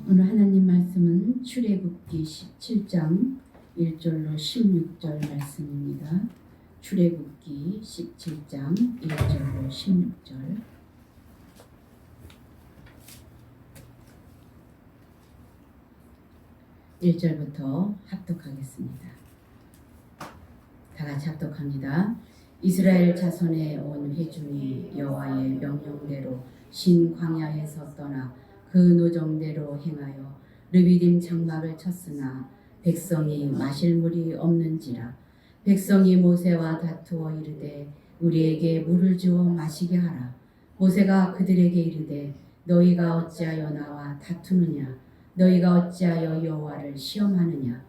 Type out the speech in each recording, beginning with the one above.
오늘 하나님 말씀은 출애굽기 17장 1절로 16절 말씀입니다. 출애굽기 17장 1절로 16절. (1절부터) 합독하겠습니다. 다 같이 합독합니다. 이스라엘 자손의 온 회중이 여호와의 명령대로 신 광야에서 떠나 그 노정대로 행하여 르비딤 장막을 쳤으나 백성이 마실 물이 없는지라. 백성이 모세와 다투어 이르되 우리에게 물을 주어 마시게 하라. 모세가 그들에게 이르되 너희가 어찌하여 나와 다투느냐. 너희가 어찌하여 여호와를 시험하느냐.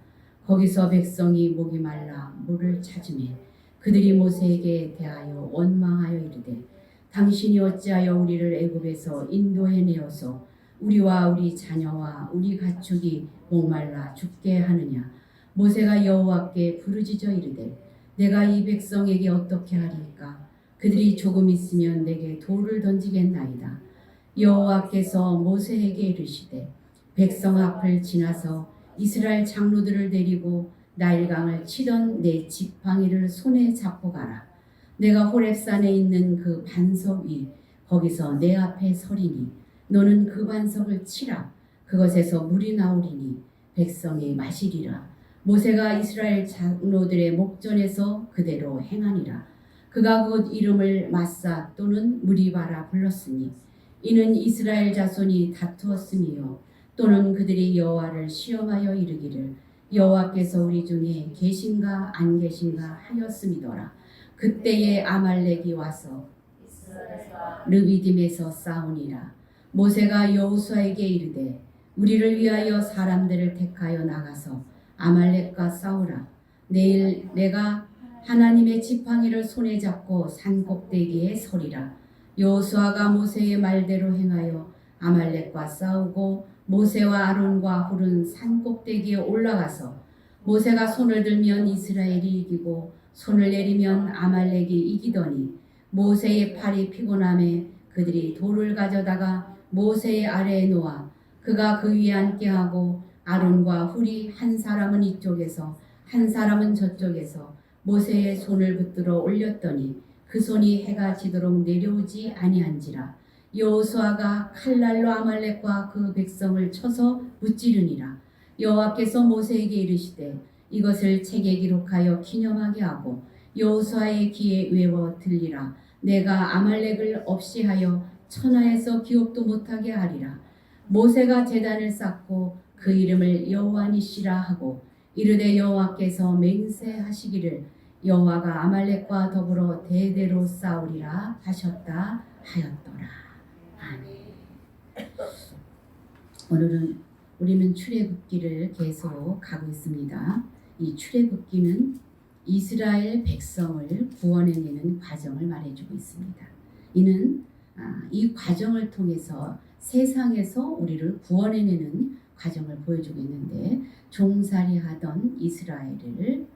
거기서 백성이 목이 말라 물을 찾으매 그들이 모세에게 대하여 원망하여 이르되 당신이 어찌하여 우리를 애굽에서 인도해내어서 우리와 우리 자녀와 우리 가축이 목말라 죽게 하느냐. 모세가 여호와께 부르짖어 이르되 내가 이 백성에게 어떻게 하리이까. 그들이 조금 있으면 내게 돌을 던지겠나이다. 여호와께서 모세에게 이르시되 백성 앞을 지나서 이스라엘 장로들을 데리고 나일강을 치던 내 지팡이를 손에 잡고 가라. 내가 호렙산에 있는 그 반석 위 거기서 내 앞에 서리니 너는 그 반석을 치라. 그것에서 물이 나오리니 백성이 마시리라. 모세가 이스라엘 장로들의 목전에서 그대로 행하니라. 그가 그 이름을 마사 또는 무리바라 불렀으니 이는 이스라엘 자손이 다투었음이요 또는 그들이 여호와를 시험하여 이르기를 여호와께서 우리 중에 계신가 안 계신가 하였음이더라. 그때에 아말렉이 와서 르비딤에서 싸우니라. 모세가 여호수아에게 이르되 우리를 위하여 사람들을 택하여 나가서 아말렉과 싸우라. 내일 내가 하나님의 지팡이를 손에 잡고 산 꼭대기에 서리라. 여호수아가 모세의 말대로 행하여 아말렉과 싸우고 모세와 아론과 훌은 산 꼭대기에 올라가서 모세가 손을 들면 이스라엘이 이기고 손을 내리면 아말렉이 이기더니 모세의 팔이 피곤함에 그들이 돌을 가져다가 모세의 아래에 놓아 그가 그 위에 앉게 하고 아론과 훌이 한 사람은 이쪽에서 한 사람은 저쪽에서 모세의 손을 붙들어 올렸더니 그 손이 해가 지도록 내려오지 아니한지라. 여호수아가 칼날로 아말렉과 그 백성을 쳐서 무찌르니라. 여호와께서 모세에게 이르시되 이것을 책에 기록하여 기념하게 하고 여호수아의 귀에 외워 들리라. 내가 아말렉을 없이 하여 천하에서 기억도 못하게 하리라. 모세가 제단을 쌓고 그 이름을 여호와니시라 하고 이르되 여호와께서 맹세하시기를 여호와가 아말렉과 더불어 대대로 싸우리라 하셨다 하였더라. 아멘. 오늘은 우리는 출애굽기를 계속 가고 있습니다. 이 출애굽기는 이스라엘 백성을 구원해내는 과정을 말해주고 있습니다. 이는 이 과정을 통해서 세상에서 우리를 구원해내는 과정을 보여주고 있는데 종살이하던 이스라엘을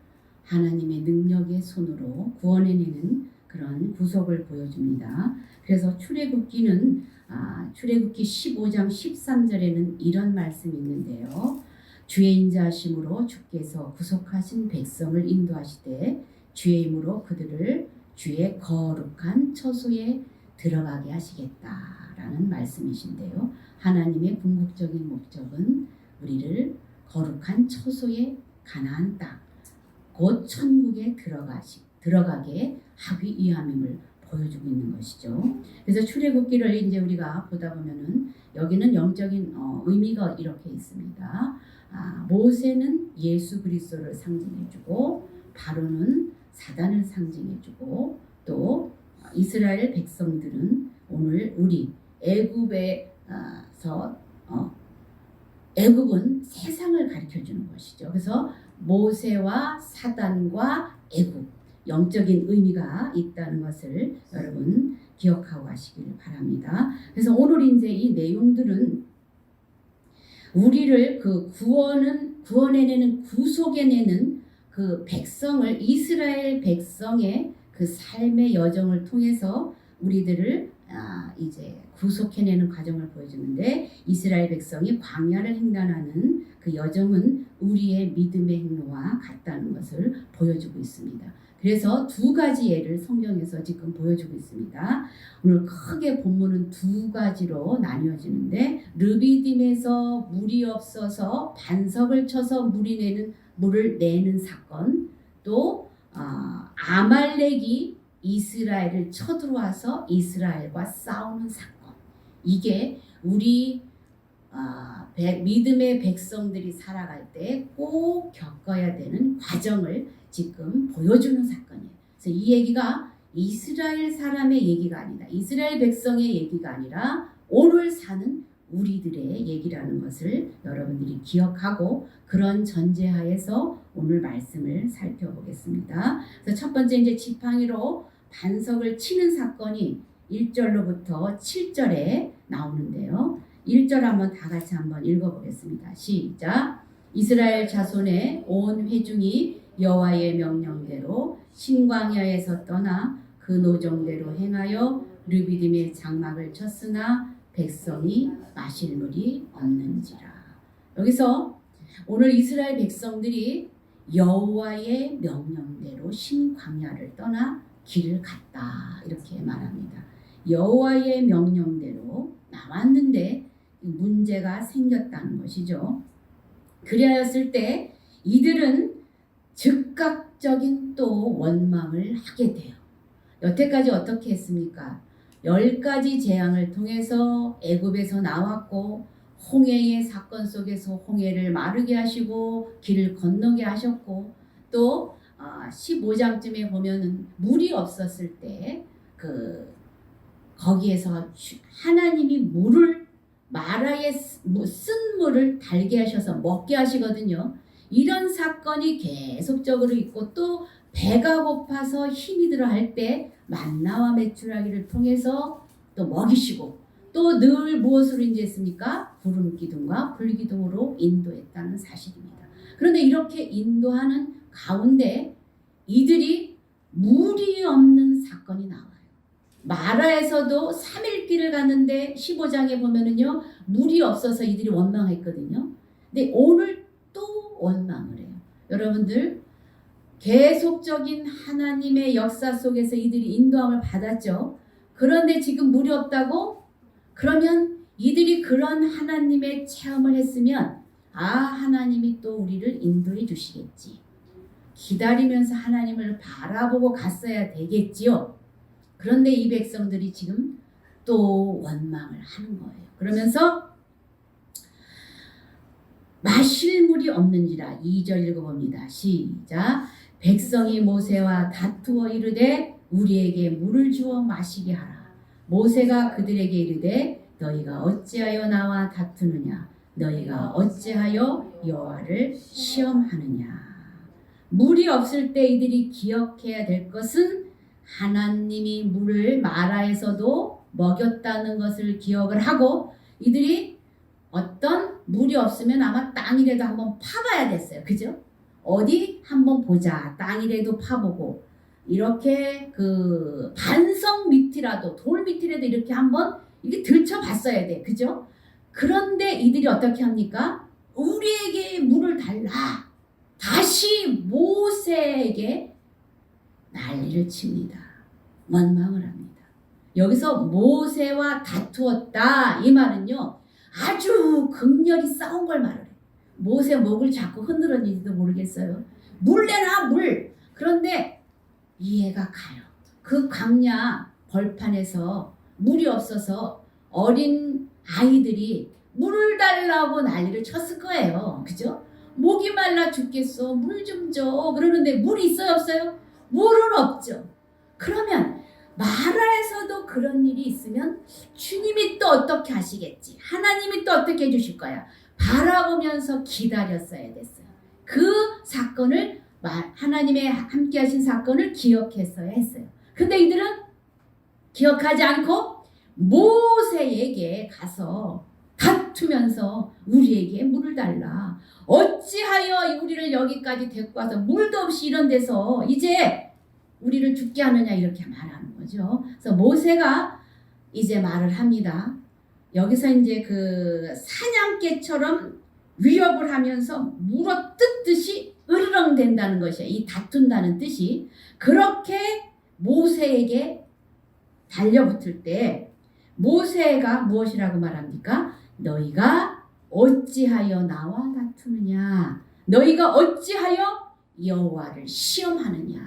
하나님의 능력의 손으로 구원해내는 그런 구속을 보여줍니다. 그래서 출애굽기는 출애굽기 15장 13절에는 이런 말씀이 있는데요. 주의 인자하심으로 주께서 구속하신 백성을 인도하시되 주의 힘으로 그들을 주의 거룩한 처소에 들어가게 하시겠다라는 말씀이신데요. 하나님의 궁극적인 목적은 우리를 거룩한 처소에 가나안 땅, 곧 천국에 들어가게 하기 위함임을 보여주고 있는 것이죠. 그래서 출애굽기를 이제 우리가 보다 보면은 여기는 영적인 의미가 이렇게 있습니다. 모세는 예수 그리스도를 상징해주고 바로는 사단을 상징해주고 또 이스라엘 백성들은 오늘 우리 애굽에서 애굽은 세상을 가르쳐주는 것이죠. 그래서 모세와 사단과 애굽 영적인 의미가 있다는 것을 여러분 기억하고 가시기를 바랍니다. 그래서 오늘 이제 이 내용들은 우리를 그 구원해내는 구속해내는 그 백성을 이스라엘 백성의 그 삶의 여정을 통해서 우리들을 이제 구속해내는 과정을 보여주는데 이스라엘 백성이 광야를 횡단하는 그 여정은 우리의 믿음의 행로와 같다는 것을 보여주고 있습니다. 그래서 두 가지 예를 성경에서 지금 보여주고 있습니다. 오늘 크게 본문은 두 가지로 나뉘어지는데 르비딤에서 물이 없어서 반석을 쳐서 물을 내는 사건, 또 아말렉이 이스라엘을 쳐들어와서 이스라엘과 싸우는 사건. 이게 우리 믿음의 백성들이 살아갈 때 꼭 겪어야 되는 과정을 지금 보여주는 사건이에요. 그래서 이 얘기가 이스라엘 사람의 얘기가 아니다. 이스라엘 백성의 얘기가 아니라 오늘 사는 우리들의 얘기라는 것을 여러분들이 기억하고 그런 전제하에서 오늘 말씀을 살펴보겠습니다. 그래서 첫 번째 이제 지팡이로 반석을 치는 사건이 1절로부터 7절에 나오는데요. 1절 한번 다 같이 한번 읽어보겠습니다. 시작. 이스라엘 자손의 온 회중이 여호와의 명령대로 신광야에서 떠나 그 노정대로 행하여 르비딤의 장막을 쳤으나 백성이 마실 물이 없는지라. 여기서 오늘 이스라엘 백성들이 여호와의 명령대로 신광야를 떠나 길을 갔다 이렇게 말합니다. 여호와의 명령대로 나왔는데 문제가 생겼다는 것이죠. 그리하였을 때 이들은 즉각적인 또 원망을 하게 돼요. 여태까지 어떻게 했습니까? 10가지 재앙을 통해서 애굽에서 나왔고 홍해의 사건 속에서 홍해를 마르게 하시고 길을 건너게 하셨고 또 15장쯤에 보면은 물이 없었을 때 거기에서 하나님이 물을 마라에 쓴 물을 달게 하셔서 먹게 하시거든요. 이런 사건이 계속적으로 있고 또 배가 고파서 힘이 들어 할 때 만나와 메추라기를 통해서 또 먹이시고 또 늘 무엇으로 인도했습니까? 구름 기둥과 불 기둥으로 인도했다는 사실입니다. 그런데 이렇게 인도하는 가운데 이들이 물이 없는 사건이 나와요. 마라에서도 3일 길을 갔는데 15장에 보면은요 물이 없어서 이들이 원망했거든요. 근데 오늘 또 원망을 해요. 여러분들 계속적인 하나님의 역사 속에서 이들이 인도함을 받았죠. 그런데 지금 물이 없다고? 그러면 이들이 그런 하나님의 체험을 했으면 하나님이 또 우리를 인도해 주시겠지. 기다리면서 하나님을 바라보고 갔어야 되겠지요. 그런데 이 백성들이 지금 또 원망을 하는 거예요. 그러면서 마실 물이 없는지라 2절 읽어봅니다. 시작. 백성이 모세와 다투어 이르되 우리에게 물을 주어 마시게 하라. 모세가 그들에게 이르되 너희가 어찌하여 나와 다투느냐? 너희가 어찌하여 여호와를 시험하느냐? 물이 없을 때 이들이 기억해야 될 것은 하나님이 물을 마라에서도 먹였다는 것을 기억을 하고 이들이 어떤 물이 없으면 아마 땅이라도 한번 파봐야 됐어요. 그죠? 어디 한번 보자. 땅이라도 파보고 이렇게 그 반석 밑이라도 돌 밑이라도 이렇게 한번 이렇게 들춰봤어야 돼. 그죠? 그런데 이들이 어떻게 합니까? 우리에게 물을 달라. 다시 모세에게 난리를 칩니다. 원망을 합니다. 여기서 모세와 다투었다 이 말은요 아주 극렬히 싸운 걸 말해요. 모세 목을 자꾸 흔들었는지도 모르겠어요. 물 내놔 물. 그런데 이해가 가요. 그 광야 벌판에서 물이 없어서 어린 아이들이 물을 달라고 난리를 쳤을 거예요. 그죠? 목이 말라 죽겠어. 물 좀 줘. 그러는데 물이 있어요 없어요? 물은 없죠. 그러면 마라에서도 그런 일이 있으면 주님이 또 어떻게 하시겠지? 하나님이 또 어떻게 해주실 거야? 바라보면서 기다렸어야 됐어요. 그 사건을 하나님의 함께 하신 사건을 기억했어야 했어요. 근데 이들은 기억하지 않고 모세에게 가서 다투면서 우리에게 물을 달라. 어찌하여 우리를 여기까지 데리고 와서 물도 없이 이런 데서 이제 우리를 죽게 하느냐 이렇게 말하는 거죠. 그래서 모세가 이제 말을 합니다. 여기서 이제 그 사냥개처럼 위협을 하면서 물어 뜯듯이 으르렁 된다는 것이야. 이 다툰다는 뜻이. 그렇게 모세에게 달려붙을 때 모세가 무엇이라고 말합니까? 너희가 어찌하여 나와 다투느냐? 너희가 어찌하여 여호와를 시험하느냐?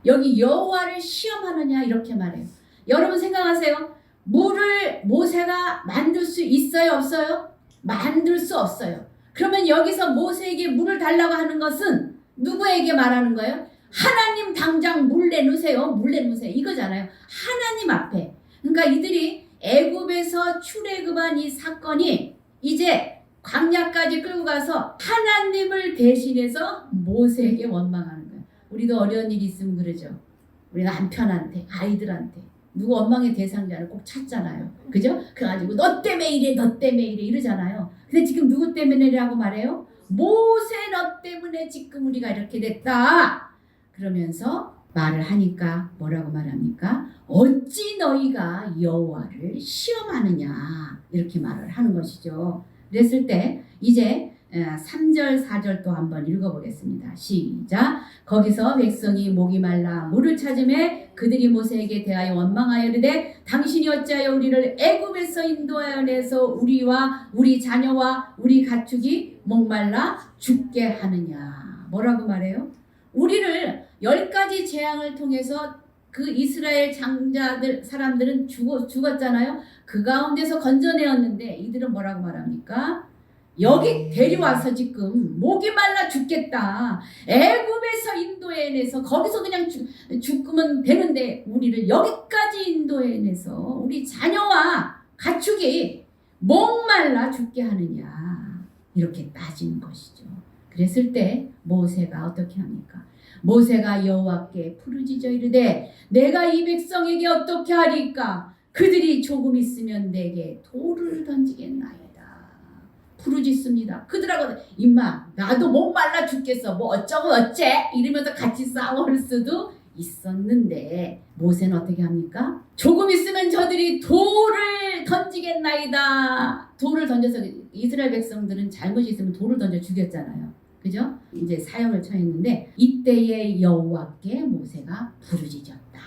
여기 여호와를 시험하느냐 이렇게 말해요. 여러분 생각하세요. 물을 모세가 만들 수 있어요? 없어요? 만들 수 없어요. 그러면 여기서 모세에게 물을 달라고 하는 것은 누구에게 말하는 거예요? 하나님 당장 물 내놓으세요. 물 내놓으세요. 이거잖아요. 하나님 앞에. 그러니까 이들이 애굽에서 출애굽한 이 사건이 이제 광야까지 끌고 가서 하나님을 대신해서 모세에게 원망하는 거예요. 우리도 어려운 일이 있으면 그러죠. 우리 남편한테, 아이들한테. 누구 원망의 대상자를 꼭 찾잖아요. 그죠? 그래가지고 너 때문에 이래, 너 때문에 이래 이러잖아요. 근데 지금 누구 때문에라고 말해요? 모세 너 때문에 지금 우리가 이렇게 됐다. 그러면서 말을 하니까 뭐라고 말합니까? 어찌 너희가 여호와를 시험하느냐 이렇게 말을 하는 것이죠. 그랬을 때 이제 3절 4절 또 한번 읽어보겠습니다. 시작. 거기서 백성이 목이 말라 물을 찾음에 그들이 모세에게 대하여 원망하여 이르되 당신이 어찌하여 우리를 애굽에서 인도하여 내서 우리와 우리 자녀와 우리 가축이 목말라 죽게 하느냐. 뭐라고 말해요? 우리를 10가지 재앙을 통해서 그 이스라엘 장자들 사람들은 죽었잖아요. 그 가운데서 건져내었는데 이들은 뭐라고 말합니까? 여기 데려와서 지금 목이 말라 죽겠다. 애굽에서 인도해내서 거기서 그냥 죽으면 되는데 우리를 여기까지 인도해내서 우리 자녀와 가축이 목말라 죽게 하느냐. 이렇게 따지는 것이죠. 그랬을 때 모세가 어떻게 합니까? 모세가 여호와께 부르짖어 이르되 내가 이 백성에게 어떻게 하리까? 그들이 조금 있으면 내게 돌을 던지겠나이다. 부르짖습니다. 그들하고 임마 나도 목말라 죽겠어. 뭐 어쩌고 어째? 이러면서 같이 싸울 수도 있었는데 모세는 어떻게 합니까? 조금 있으면 저들이 돌을 던지겠나이다. 돌을 던져서 이스라엘 백성들은 잘못이 있으면 돌을 던져 죽였잖아요. 그죠? 이제 사형을 처했는데 이때에 여호와께 모세가 부르짖었다.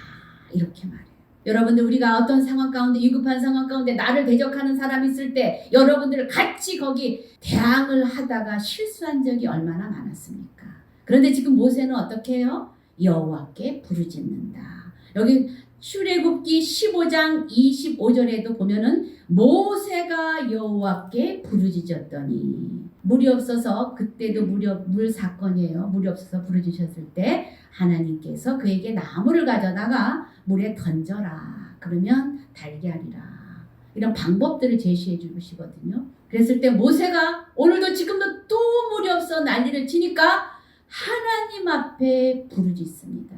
이렇게 말해요. 여러분들 우리가 어떤 상황 가운데 위급한 상황 가운데 나를 대적하는 사람이 있을 때 여러분들 같이 거기 대항을 하다가 실수한 적이 얼마나 많았습니까? 그런데 지금 모세는 어떻게 해요? 여호와께 부르짖는다. 여기 출애굽기 15장 25절에도 보면은 모세가 여호와께 부르짖었더니 물이 없어서 그때도 물 사건이에요. 물이 없어서 부르짖으셨을 때 하나님께서 그에게 나무를 가져다가 물에 던져라. 그러면 달걀이라. 이런 방법들을 제시해 주시거든요. 그랬을 때 모세가 오늘도 지금도 또 물이 없어 난리를 치니까 하나님 앞에 부르짖습니다.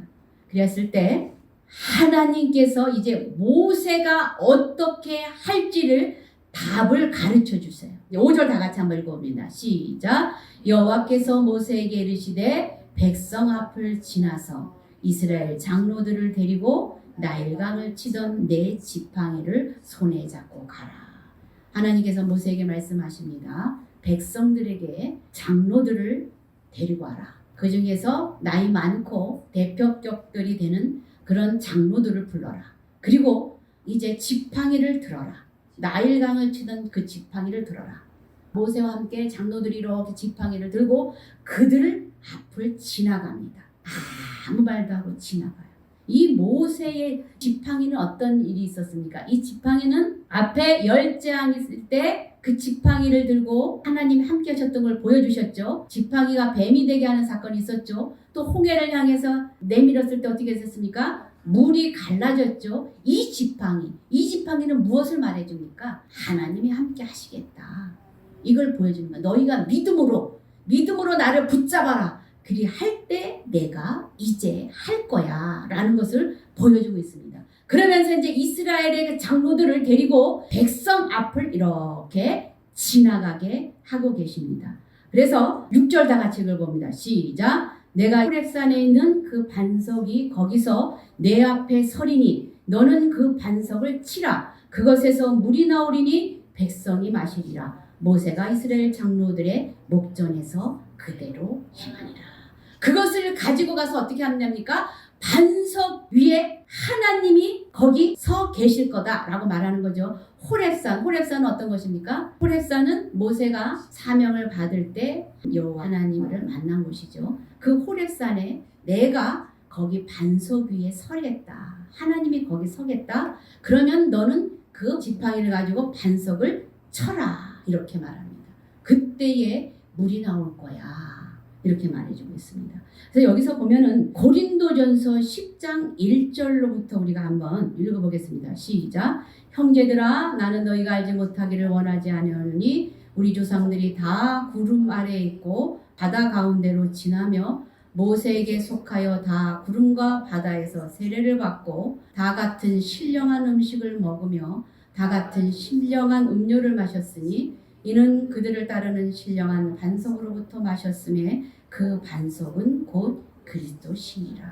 그랬을 때 하나님께서 이제 모세가 어떻게 할지를 답을 가르쳐 주세요. 5절 다 같이 한번 읽어봅니다. 시작. 여호와께서 모세에게 이르시되 백성 앞을 지나서 이스라엘 장로들을 데리고 나일강을 치던 내 지팡이를 손에 잡고 가라. 하나님께서 모세에게 말씀하십니다. 백성들에게 장로들을 데리고 와라. 그 중에서 나이 많고 대표격들이 되는 그런 장로들을 불러라. 그리고 이제 지팡이를 들어라. 나일강을 치던 그 지팡이를 들어라. 모세와 함께 장로들이 이렇게 지팡이를 들고 그들 앞을 지나갑니다. 아무 말도 하고 지나가요. 이 모세의 지팡이는 어떤 일이 있었습니까? 이 지팡이는 앞에 열재앙이 있을 때 그 지팡이를 들고 하나님이 함께 하셨던 걸 보여주셨죠. 지팡이가 뱀이 되게 하는 사건이 있었죠. 또 홍해를 향해서 내밀었을 때 어떻게 됐습니까? 물이 갈라졌죠. 이 지팡이는 무엇을 말해줍니까? 하나님이 함께 하시겠다. 이걸 보여주는 거야. 너희가 믿음으로 나를 붙잡아라. 그리 할 때 내가 이제 할 거야 라는 것을 보여주고 있습니다. 그러면서 이제 이스라엘의 장로들을 데리고 백성 앞을 이렇게 지나가게 하고 계십니다. 그래서 6절 다 같이 읽어봅니다. 시작. 내가 호렙산에 있는 그 반석이 거기서 내 앞에 서리니 너는 그 반석을 치라. 그것에서 물이 나오리니 백성이 마시리라. 모세가 이스라엘 장로들의 목전에서 그대로 행하니라. 그것을 가지고 가서 어떻게 하느냐입니까? 반석 위에 하나님이 거기 서 계실 거다라고 말하는 거죠. 호렙산은 어떤 것입니까? 호렙산은 모세가 사명을 받을 때 여호와 하나님을 만난 곳이죠. 그 호렙산에 내가 거기 반석 위에 서겠다. 하나님이 거기 서겠다. 그러면 너는 그 지팡이를 가지고 반석을 쳐라. 이렇게 말합니다. 그때에 물이 나올 거야. 이렇게 말해주고 있습니다. 그래서 여기서 보면은 고린도전서 10장 1절로부터 우리가 한번 읽어보겠습니다. 시작. 형제들아 나는 너희가 알지 못하기를 원하지 아니하노니 우리 조상들이 다 구름 아래에 있고 바다 가운데로 지나며 모세에게 속하여 다 구름과 바다에서 세례를 받고 다 같은 신령한 음식을 먹으며 다 같은 신령한 음료를 마셨으니 이는 그들을 따르는 신령한 반석으로부터 마셨음에 그 반석은 곧 그리스도시니라.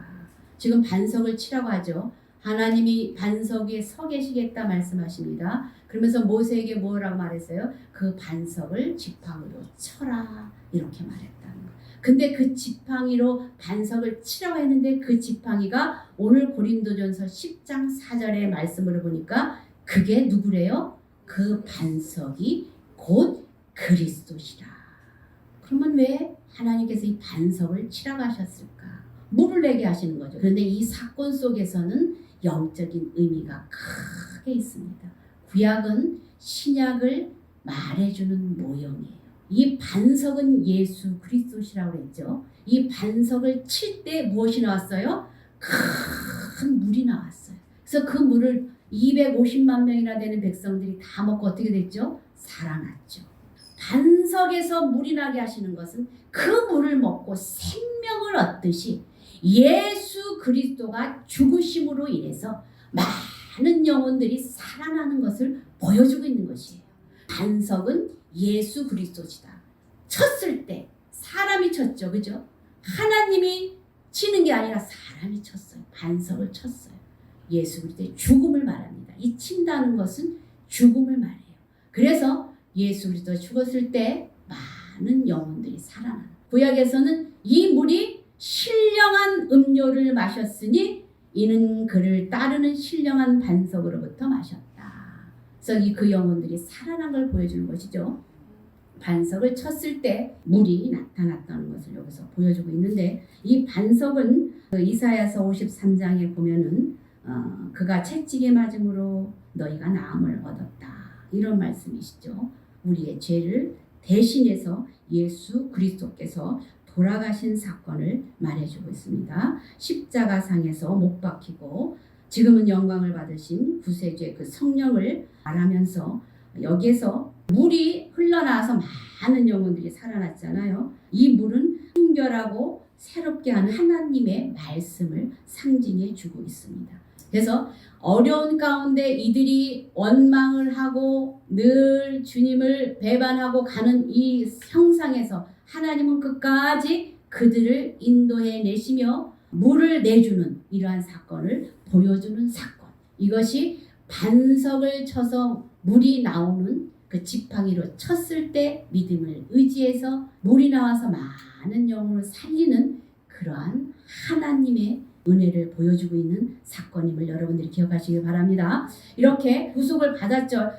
지금 반석을 치라고 하죠. 하나님이 반석 위에 서 계시겠다 말씀하십니다. 그러면서 모세에게 뭐라고 말했어요? 그 반석을 지팡이로 쳐라 이렇게 말했다는 거예요. 근데 그 지팡이로 반석을 치라고 했는데 그 지팡이가 오늘 고린도전서 10장 4절의 말씀으로 보니까 그게 누구래요? 그 반석이 곧 그리스도시라. 그러면 왜 하나님께서 이 반석을 치라고 하셨을까? 물을 내게 하시는 거죠. 그런데 이 사건 속에서는 영적인 의미가 크게 있습니다. 구약은 신약을 말해주는 모형이에요. 이 반석은 예수 그리스도시라고 했죠. 이 반석을 칠 때 무엇이 나왔어요? 큰 물이 나왔어요. 그래서 그 물을 250만 명이나 되는 백성들이 다 먹고 어떻게 됐죠? 살아났죠. 반석에서 물이 나게 하시는 것은 그 물을 먹고 생명을 얻듯이 예수 그리스도가 죽으심으로 인해서 많은 영혼들이 살아나는 것을 보여주고 있는 것이에요. 반석은 예수 그리스도시다. 쳤을 때 사람이 쳤죠. 그죠? 하나님이 치는 게 아니라 사람이 쳤어요. 반석을 쳤어요. 예수 그리스도의 죽음을 말합니다. 이 친다는 것은 죽음을 말해요. 그래서 예수 그리스도가 죽었을 때 많은 영혼들이 살아나는. 구약에서는 이 물이 신령한 음료를 마셨으니 이는 그를 따르는 신령한 반석으로부터 마셨다. 그래서 그 영혼들이 살아난 걸 보여주는 것이죠. 반석을 쳤을 때 물이 나타났다는 것을 여기서 보여주고 있는데 이 반석은 이사야서 53장에 보면은 그가 채찍에 맞음으로 너희가 나음을 얻었다. 이런 말씀이시죠. 우리의 죄를 대신해서 예수 그리스도께서 돌아가신 사건을 말해주고 있습니다. 십자가상에서 못 박히고 지금은 영광을 받으신 구세주의 그 성령을 말하면서 여기에서 물이 흘러나와서 많은 영혼들이 살아났잖아요. 이 물은 순결하고 새롭게 하는 하나님의 말씀을 상징해 주고 있습니다. 그래서 어려운 가운데 이들이 원망을 하고 늘 주님을 배반하고 가는 이 형상에서 하나님은 끝까지 그들을 인도해 내시며 물을 내주는 이러한 사건을 보여주는 사건. 이것이 반석을 쳐서 물이 나오는 그 지팡이로 쳤을 때 믿음을 의지해서 물이 나와서 많은 영혼을 살리는 그러한 하나님의 은혜를 보여주고 있는 사건임을 여러분들이 기억하시길 바랍니다. 이렇게 구속을 받았죠.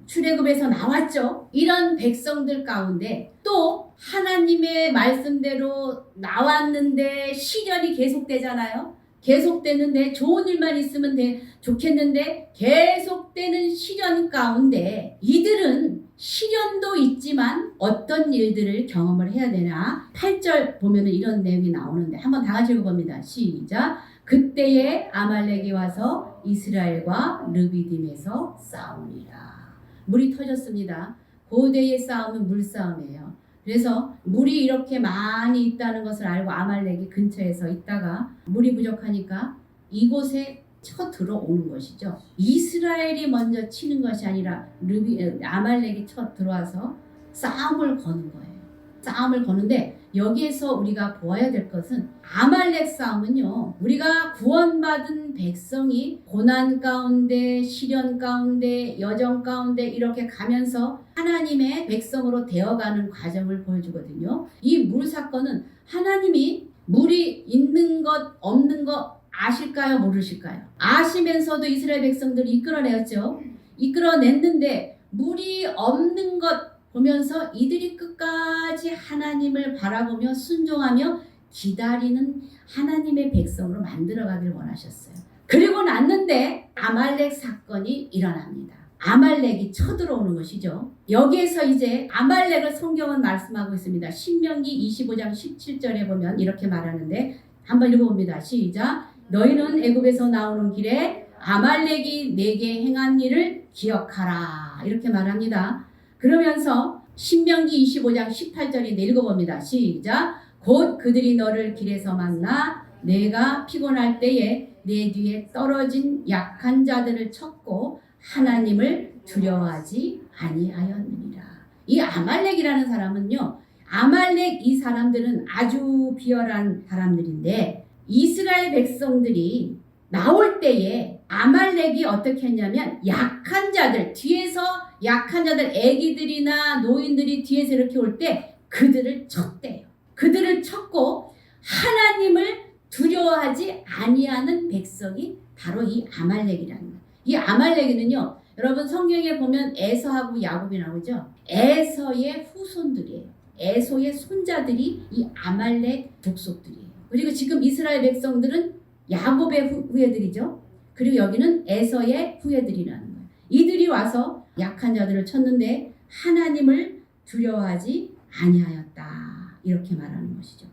출애굽에서 나왔죠. 이런 백성들 가운데 또 하나님의 말씀대로 나왔는데 시련이 계속되잖아요. 계속되는데 좋은 일만 있으면 좋겠는데 계속되는 시련 가운데 이들은 시련도 있지만 어떤 일들을 경험을 해야 되나. 8절 보면 이런 내용이 나오는데 한번 다 같이 읽어봅니다. 시작. 그때에 아말렉이 와서 이스라엘과 르비딤에서 싸우니라. 물이 터졌습니다. 고대의 싸움은 물싸움이에요. 그래서 물이 이렇게 많이 있다는 것을 알고 아말렉이 근처에서 있다가 물이 부족하니까 이곳에 쳐 들어오는 것이죠. 이스라엘이 먼저 치는 것이 아니라 아말렉이 쳐 들어와서 싸움을 거는 거예요. 싸움을 거는데 여기에서 우리가 보아야 될 것은 아말렉 싸움은요. 우리가 구원받은 백성이 고난 가운데 시련 가운데 여정 가운데 이렇게 가면서 하나님의 백성으로 되어가는 과정을 보여주거든요. 이 물 사건은 하나님이 물이 있는 것 없는 것 아실까요? 모르실까요? 아시면서도 이스라엘 백성들을 이끌어내었죠. 이끌어냈는데 물이 없는 것 보면서 이들이 끝까지 하나님을 바라보며 순종하며 기다리는 하나님의 백성으로 만들어가길 원하셨어요. 그리고 났는데 아말렉 사건이 일어납니다. 아말렉이 쳐들어오는 것이죠. 여기에서 이제 아말렉을 성경은 말씀하고 있습니다. 신명기 25장 17절에 보면 이렇게 말하는데 한번 읽어봅니다. 시작. 너희는 애굽에서 나오는 길에 아말렉이 내게 행한 일을 기억하라. 이렇게 말합니다. 그러면서 신명기 25장 18절에 읽어봅니다. 시작. 곧 그들이 너를 길에서 만나 내가 피곤할 때에 내 뒤에 떨어진 약한 자들을 쳤고 하나님을 두려워하지 아니하였느니라. 이 아말렉이라는 사람은요. 아말렉 이 사람들은 아주 비열한 사람들인데 이스라엘 백성들이 나올 때에 아말렉이 어떻게 했냐면 약한 자들 뒤에서 약한 자들 애기들이나 노인들이 뒤에서 이렇게 올 때 그들을 쳤대요. 그들을 쳤고 하나님을 두려워하지 아니하는 백성이 바로 이 아말렉이라는 거예요. 이 아말렉은요. 여러분 성경에 보면 에서하고 야곱이 나오죠. 에서의 후손들이에요. 에서의 손자들이 이 아말렉 족속들이에요. 그리고 지금 이스라엘 백성들은 야곱의 후예들이죠. 그리고 여기는 에서의 후예들이라는 거예요. 이들이 와서 약한 자들을 쳤는데 하나님을 두려워하지 아니하였다. 이렇게 말하는 것이죠.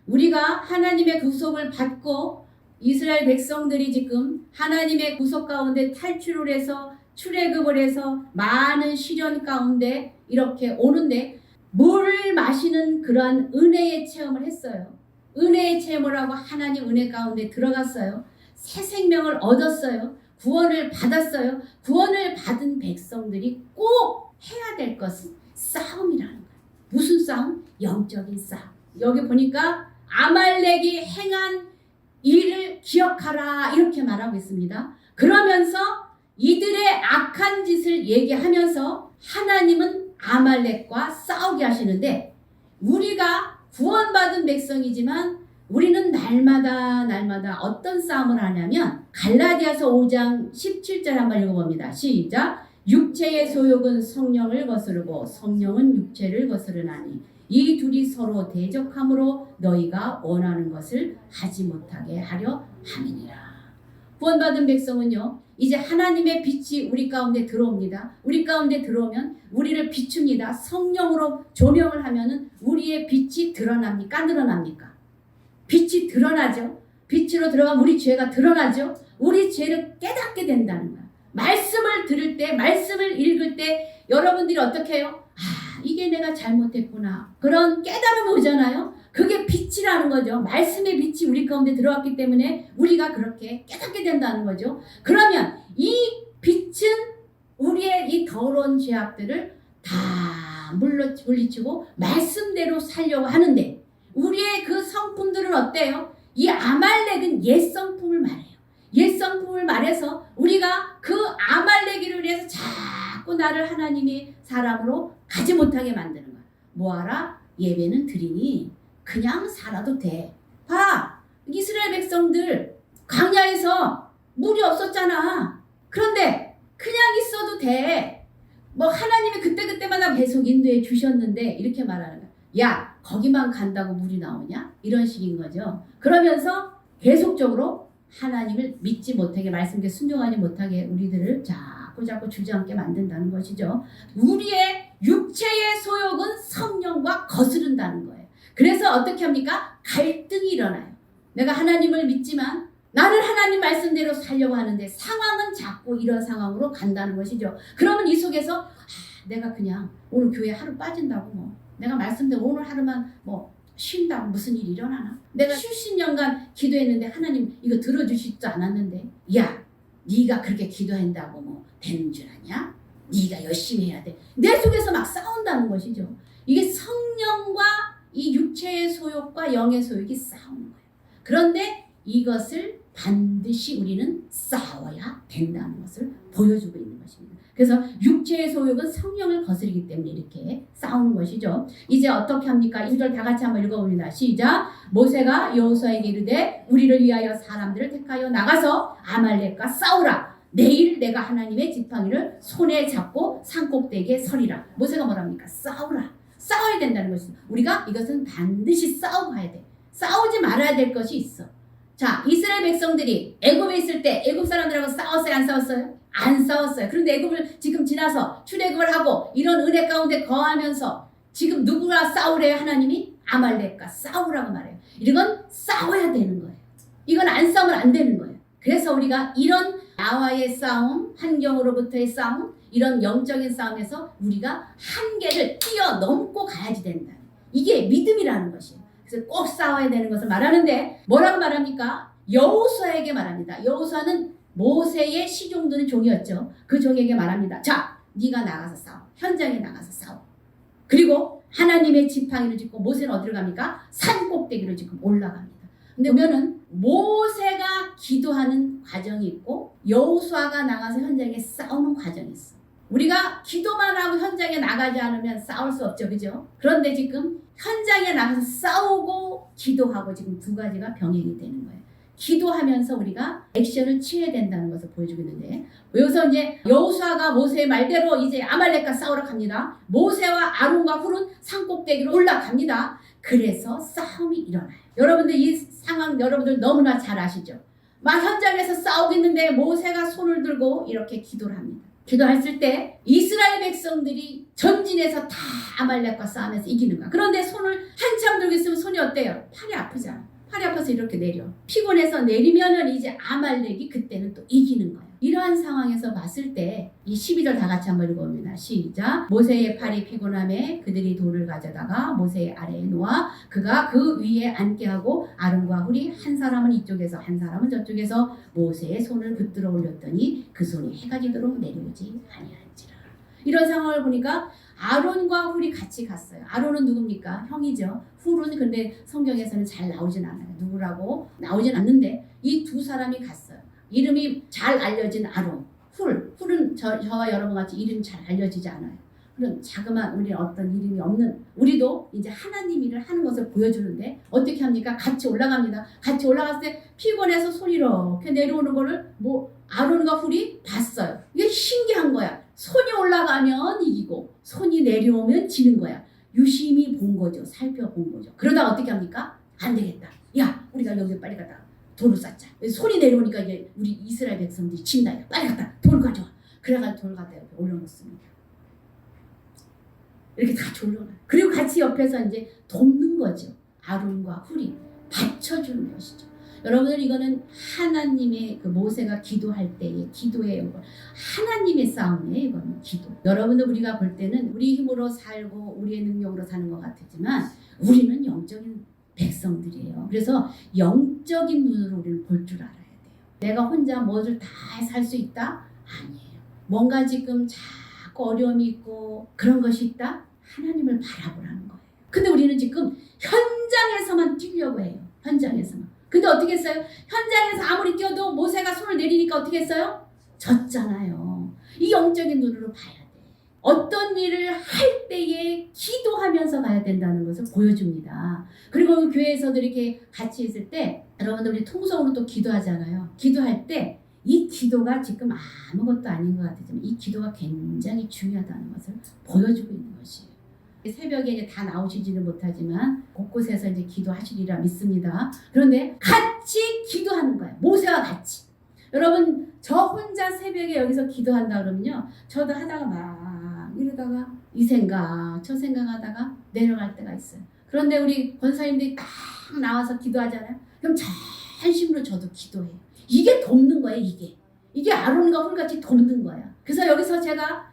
우리가 하나님의 구속을 받고 이스라엘 백성들이 지금 하나님의 구속 가운데 탈출을 해서 출애굽을 해서 많은 시련 가운데 이렇게 오는데 물을 마시는 그러한 은혜의 체험을 했어요. 은혜의 체험을 하고 하나님 은혜 가운데 들어갔어요. 새 생명을 얻었어요. 구원을 받았어요. 구원을 받은 백성들이 꼭 해야 될 것은 싸움이라는 거예요. 무슨 싸움? 영적인 싸움. 여기 보니까 아말렉이 행한 일을 기억하라 이렇게 말하고 있습니다. 그러면서 이들의 악한 짓을 얘기하면서 하나님은 아말렉과 싸우게 하시는데 우리가 구원받은 백성이지만 우리는 날마다 어떤 싸움을 하냐면 갈라디아서 5장 17절 한번 읽어봅니다. 시작. 육체의 소욕은 성령을 거스르고 성령은 육체를 거스르나니 이 둘이 서로 대적함으로 너희가 원하는 것을 하지 못하게 하려 함이니라. 구원받은 백성은요. 이제 하나님의 빛이 우리 가운데 들어옵니다. 우리 가운데 들어오면 우리를 비춥니다. 성령으로 조명을 하면은 우리의 빛이 드러납니까? 안 드러납니까? 빛이 드러나죠. 빛으로 들어가면 우리 죄가 드러나죠. 우리 죄를 깨닫게 된다는 거야. 말씀을 들을 때, 말씀을 읽을 때 여러분들이 어떻게 해요? 아, 이게 내가 잘못했구나. 그런 깨달음이 오잖아요. 그게 빛이라는 거죠. 말씀의 빛이 우리 가운데 들어왔기 때문에 우리가 그렇게 깨닫게 된다는 거죠. 그러면 이 빛은 우리의 이 더러운 죄악들을 다 물리치고 말씀대로 살려고 하는데 우리의 그 성품들은 어때요? 이 아말렉은 옛 성품을 말해요. 옛 성품을 말해서 우리가 그 아말렉이를 위해서 자꾸 나를 하나님이 사람으로 가지 못하게 만드는 거야. 뭐하라? 예배는 드리니 그냥 살아도 돼. 봐! 이스라엘 백성들 광야에서 물이 없었잖아. 그런데 그냥 있어도 돼. 뭐 하나님이 그때그때마다 계속 인도해 주셨는데 이렇게 말하는 거야. 야, 거기만 간다고 물이 나오냐? 이런 식인 거죠. 그러면서 계속적으로 하나님을 믿지 못하게 말씀에 순종하지 못하게 우리들을 자꾸 주저앉게 만든다는 것이죠. 우리의 육체의 소욕은 성령과 거스른다는 거예요. 그래서 어떻게 합니까? 갈등이 일어나요. 내가 하나님을 믿지만 나는 하나님 말씀대로 살려고 하는데 상황은 자꾸 이런 상황으로 간다는 것이죠. 그러면 이 속에서 내가 그냥 오늘 교회 하루 빠진다고 뭐 내가 말씀대로 오늘 하루만 뭐 쉰다고 무슨 일이 일어나나? 내가 수십 년간 기도했는데 하나님 이거 들어주시지도 않았는데 야 네가 그렇게 기도한다고 뭐 되는 줄 아냐? 네가 열심히 해야 돼. 내 속에서 막 싸운다는 것이죠. 이게 성령과 이 육체의 소욕과 영의 소욕이 싸우는 거예요. 그런데 이것을 반드시 우리는 싸워야 된다는 것을 보여주고 있는 것입니다. 그래서 육체의 소욕은 성령을 거스르기 때문에 이렇게 싸우는 것이죠. 이제 어떻게 합니까? 1절 다 같이 한번 읽어봅니다. 시작. 모세가 여호수아에게 이르되 우리를 위하여 사람들을 택하여 나가서 아말렉과 싸우라. 내일 내가 하나님의 지팡이를 손에 잡고 산꼭대기에 서리라. 모세가 뭐랍니까? 싸우라. 싸워야 된다는 것입니다. 우리가 이것은 반드시 싸우고 가야 돼. 싸우지 말아야 될 것이 있어. 자, 이스라엘 백성들이 애굽에 있을 때 애굽 사람들하고 싸웠어요? 안 싸웠어요? 안 싸웠어요. 그런데 애굽을 지금 지나서 출애굽을 하고 이런 은혜 가운데 거하면서 지금 누구랑 싸우래요? 하나님이 아말렉과 싸우라고 말해요. 이건 싸워야 되는 거예요. 이건 안 싸우면 안 되는 거예요. 그래서 우리가 이런 나와의 싸움, 환경으로부터의 싸움, 이런 영적인 싸움에서 우리가 한계를 뛰어넘고 가야지 된다. 이게 믿음이라는 것이에요. 그래서 꼭 싸워야 되는 것을 말하는데 뭐라고 말합니까? 여호수아에게 말합니다. 여호수아는 모세의 시종되는 종이었죠. 그 종에게 말합니다. 자, 네가 나가서 싸워. 현장에 나가서 싸워. 그리고 하나님의 지팡이를 짚고 모세는 어디로 갑니까? 산 꼭대기를 지금 올라갑니다. 근데 보면은 모세가 기도하는 과정이 있고 여호수아가 나가서 현장에 싸우는 과정이 있어. 우리가 기도만 하고 현장에 나가지 않으면 싸울 수 없죠. 그죠? 그런데 지금 현장에 나가서 싸우고 기도하고 지금 두 가지가 병행이 되는 거예요. 기도하면서 우리가 액션을 취해야 된다는 것을 보여주고 있는데 여기서 이제 여호수아가 모세의 말대로 이제 아말렉과 싸우러 갑니다. 모세와 아론과 훌은 산꼭대기로 올라갑니다. 그래서 싸움이 일어나요. 여러분들 이 상황 여러분들 너무나 잘 아시죠? 막 현장에서 싸우고 있는데 모세가 손을 들고 이렇게 기도를 합니다. 기도했을 때 이스라엘 백성들이 전진해서 다 아말렉과 싸우면서 이기는 거야. 그런데 손을 한참 들고 있으면 손이 어때요? 팔이 아프잖아. 팔이 아파서 이렇게 내려. 피곤해서 내리면은 이제 아말렉이 그때는 또 이기는 거예요. 이러한 상황에서 봤을 때 이 12절 다 같이 한번 읽어봅니다. 시작. 모세의 팔이 피곤함에 그들이 돌을 가져다가 모세의 아래에 놓아 그가 그 위에 앉게 하고 아론과 훌이 한 사람은 이쪽에서 한 사람은 저쪽에서 모세의 손을 붙들어 올렸더니 그 손이 해가 지도록 내려오지 아니한지라. 이런 상황을 보니까 아론과 훌이 같이 갔어요. 아론은 누굽니까? 형이죠. 훌은 근데 성경에서는 잘 나오진 않아요. 누구라고 나오진 않는데 이 두 사람이 갔어요. 이름이 잘 알려진 아론, 훌은 저와 여러분 같이 이름이 잘 알려지지 않아요. 그런 자그마한 우리 어떤 이름이 없는 우리도 이제 하나님 일을 하는 것을 보여주는데 어떻게 합니까? 같이 올라갑니다. 같이 올라갔을 때 피곤해서 손이 이렇게 내려오는 거를 아론과 훌이 봤어요. 이게 신기한 거야. 손이 올라가면 이기고 손이 내려오면 지는 거야. 유심히 본 거죠. 살펴본 거죠. 그러다 어떻게 합니까? 안 되겠다. 야, 우리가 여기 빨리 갔다 돌을 쌓자. 손이 내려오니까 이제 우리 이스라엘 백성들이 친다. 빨리 갔다 돌 가져와. 그래가지고 돌 갖다 옆에 올려놓습니다. 이렇게 다 올려놔요. 그리고 같이 옆에서 이제 돕는 거죠. 아론과 훌이 받쳐주는 것이죠. 여러분들 이거는 하나님의 그 모세가 기도할 때의 기도예요. 하나님의 싸움이에요. 이거는 기도. 여러분들 우리가 볼 때는 우리 힘으로 살고 우리의 능력으로 사는 것 같지만 우리는 영적인 백성들이에요. 그래서 영적인 눈으로 우리는 볼 줄 알아야 돼요. 내가 혼자 뭐를 다 살 수 있다? 아니에요. 뭔가 지금 자꾸 어려움이 있고 그런 것이 있다? 하나님을 바라보라는 거예요. 근데 우리는 지금 현장에서만 뛰려고 해요. 현장에서만. 근데 어떻게 했어요? 현장에서 아무리 뛰어도 모세가 손을 내리니까 어떻게 했어요? 졌잖아요. 이 영적인 눈으로 봐야 돼. 어떤 일을 할 때에 기도하면서 가야 된다는 것을 보여줍니다. 그리고 교회에서도 이렇게 같이 있을 때 여러분들 우리 통성으로 또 기도하잖아요. 기도할 때 이 기도가 지금 아무것도 아닌 것 같지만 이 기도가 굉장히 중요하다는 것을 보여주고 있는 것이에요. 새벽에 이제 다 나오시지는 못하지만 곳곳에서 이제 기도하시리라 믿습니다. 그런데 같이 기도하는 거예요. 모세와 같이. 여러분 저 혼자 새벽에 여기서 기도한다 그러면요. 저도 하다가 막 이러다가 이 생각 저 생각하다가 내려갈 때가 있어요. 그런데 우리 권사님들이 딱 나와서 기도하잖아요. 그럼 전심으로 저도 기도해요. 이게 돕는 거예요. 이게 아론과 훌같이 돕는 거야. 그래서 여기서 제가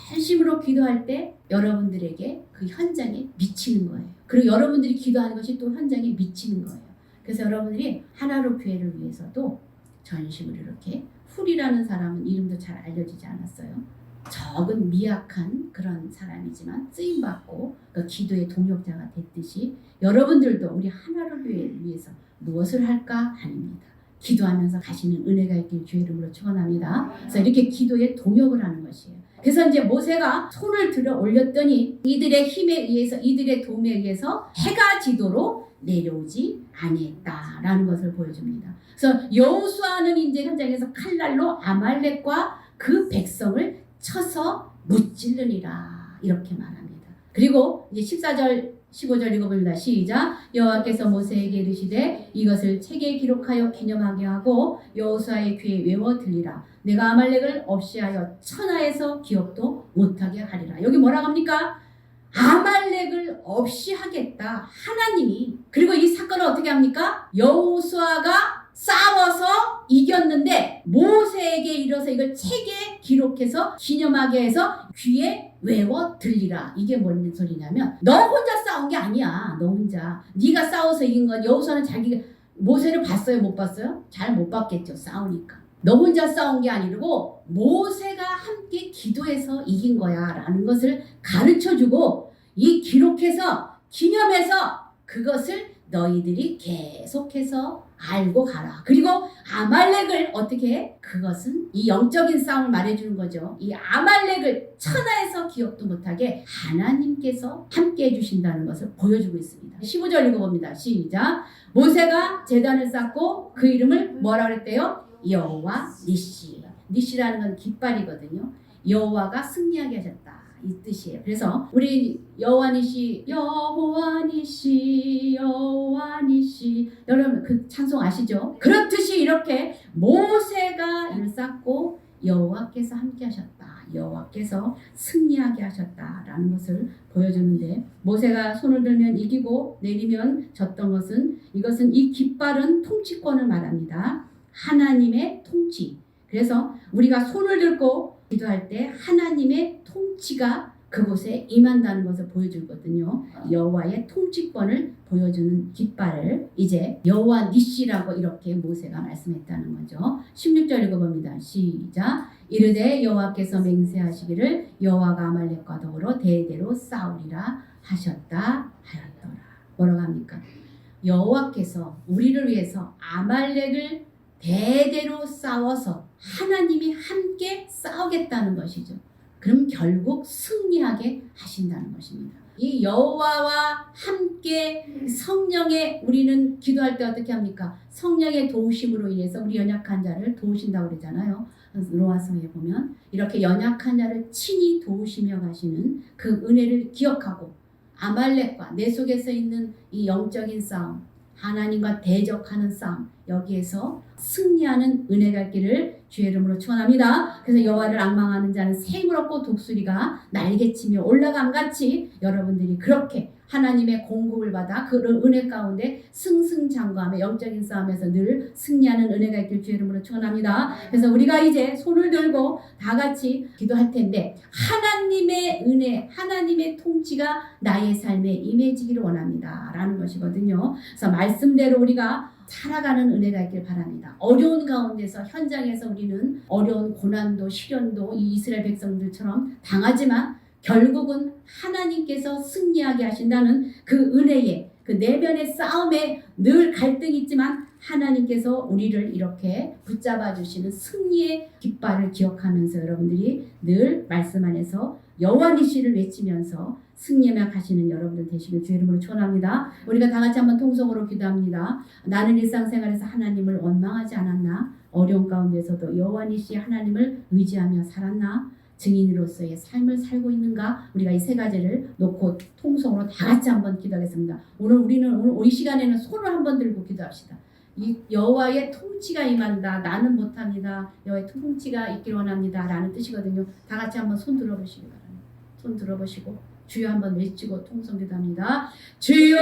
전심으로 기도할 때 여러분들에게 그 현장에 미치는 거예요. 그리고 여러분들이 기도하는 것이 또 현장에 미치는 거예요. 그래서 여러분들이 하나로 교회를 위해서도 전심으로 이렇게 훌이라는 사람은 이름도 잘 알려지지 않았어요. 적은 미약한 그런 사람이지만 쓰임받고 그 기도의 동역자가 됐듯이 여러분들도 우리 하나를 위해서 무엇을 할까 아닙니다. 기도하면서 가시는 은혜가 있길 주의 이름으로 축원합니다. 그래서 이렇게 기도에 동역을 하는 것이에요. 그래서 이제 모세가 손을 들어 올렸더니 이들의 힘에 의해서 이들의 도움에 의해서 해가 지도로 내려오지 아니했다라는 것을 보여줍니다. 그래서 여호수아는 이제 현장에서 칼날로 아말렉과 그 백성을 쳐서 무찔르니라 이렇게 말합니다. 그리고 이제 14절 15절 읽어봅니다. 시작. 여호와께서 모세에게 이르시되 이것을 책에 기록하여 기념하게 하고 여호수아의 귀에 외워 들리라. 내가 아말렉을 없이하여 천하에서 기억도 못하게 하리라. 여기 뭐라고 합니까? 아말렉을 없이 하겠다. 하나님이. 그리고 이 사건을 어떻게 합니까? 여호수아가 싸워서 이겼는데 모세에게 이뤄서 이걸 책에 기록해서 기념하게 해서 귀에 외워 들리라. 이게 뭔 소리냐면 너 혼자 싸운 게 아니야. 너 혼자. 네가 싸워서 이긴 건 여호수아는 자기가 모세를 봤어요? 못 봤어요? 잘 못 봤겠죠. 싸우니까. 너 혼자 싸운 게 아니고 모세가 함께 기도해서 이긴 거야 라는 것을 가르쳐주고 이 기록해서 기념해서 그것을 너희들이 계속해서 알고 가라. 그리고 아말렉을 어떻게 해? 그것은 이 영적인 싸움을 말해주는 거죠. 이 아말렉을 천하에서 기억도 못하게 하나님께서 함께 해주신다는 것을 보여주고 있습니다. 15절 읽어봅니다. 시작. 모세가 제단을 쌓고 그 이름을 뭐라 그랬대요? 여호와 니시. 니시라는 건 깃발이거든요. 여호와가 승리하게 하셨다. 이 뜻이에요. 그래서 우리 여호와 니시 여호와 니시 여호와 니시 여러분 그 찬송 아시죠? 그렇듯이 이렇게 모세가 이를 쌓고 여호와께서 함께 하셨다. 여호와께서 승리하게 하셨다라는 것을 보여주는데 모세가 손을 들면 이기고 내리면 졌던 것은 이것은 이 깃발은 통치권을 말합니다. 하나님의 통치. 그래서 우리가 손을 들고 기도할 때 하나님의 통치가 그곳에 임한다는 것을 보여주거든요. 여호와의 통치권을 보여주는 깃발을 이제 여호와 니시라고 이렇게 모세가 말씀했다는 거죠. 16절 읽어봅니다. 시작. 이르되 여호와께서 맹세하시기를 여호와가 아말렉과 더불어 대대로 싸우리라 하셨다 하였더라. 뭐라고 합니까? 여호와께서 우리를 위해서 아말렉을 대대로 싸워서 하나님이 함께 싸우겠다는 것이죠. 그럼 결국 승리하게 하신다는 것입니다. 이 여호와와 함께 성령의 우리는 기도할 때 어떻게 합니까? 성령의 도우심으로 인해서 우리 연약한 자를 도우신다고 그러잖아요. 로마서에 보면 이렇게 연약한 자를 친히 도우시며 가시는 그 은혜를 기억하고 아말렉과 내 속에서 있는 이 영적인 싸움, 하나님과 대적하는 싸움, 여기에서 승리하는 은혜가 있기를 주의 이름으로 축원합니다. 그래서 여호와를 앙망하는 자는 샘을 얻고 독수리가 날개치며 올라감같이 여러분들이 그렇게 하나님의 공급을 받아 그 은혜 가운데 승승장구하며 영적인 싸움에서 늘 승리하는 은혜가 있길 주의 이름으로 축원합니다. 그래서 우리가 이제 손을 들고 다 같이 기도할 텐데 하나님의 은혜, 하나님의 통치가 나의 삶에 임해지기를 원합니다 라는 것이거든요. 그래서 말씀대로 우리가 살아가는 은혜가 있길 바랍니다. 어려운 가운데서 현장에서 우리는 어려운 고난도 시련도 이 이스라엘 백성들처럼 당하지만 결국은 하나님께서 승리하게 하신다는 그 은혜에 그 내면의 싸움에 늘 갈등이 있지만 하나님께서 우리를 이렇게 붙잡아 주시는 승리의 깃발을 기억하면서 여러분들이 늘 말씀 안에서 여호와 니시를 외치면서 승리하며 가시는 여러분들 되시길 주의 이름으로 축원합니다. 우리가 다 같이 한번 통성으로 기도합니다. 나는 일상생활에서 하나님을 원망하지 않았나? 어려운 가운데서도 여호와 니시 하나님을 의지하며 살았나? 증인으로서의 삶을 살고 있는가? 우리가 이 세 가지를 놓고 통성으로 다 같이 한번 기도하겠습니다. 오늘 이 시간에는 손을 한번 들고 기도합시다. 이 여호와의 통치가 임한다. 나는 못합니다. 여호와의 통치가 있길 원합니다. 라는 뜻이거든요. 다 같이 한번 손 들어보시기 바랍니다. 손 들어보시고 주여 한번 외치고 통성 기도합니다. 주여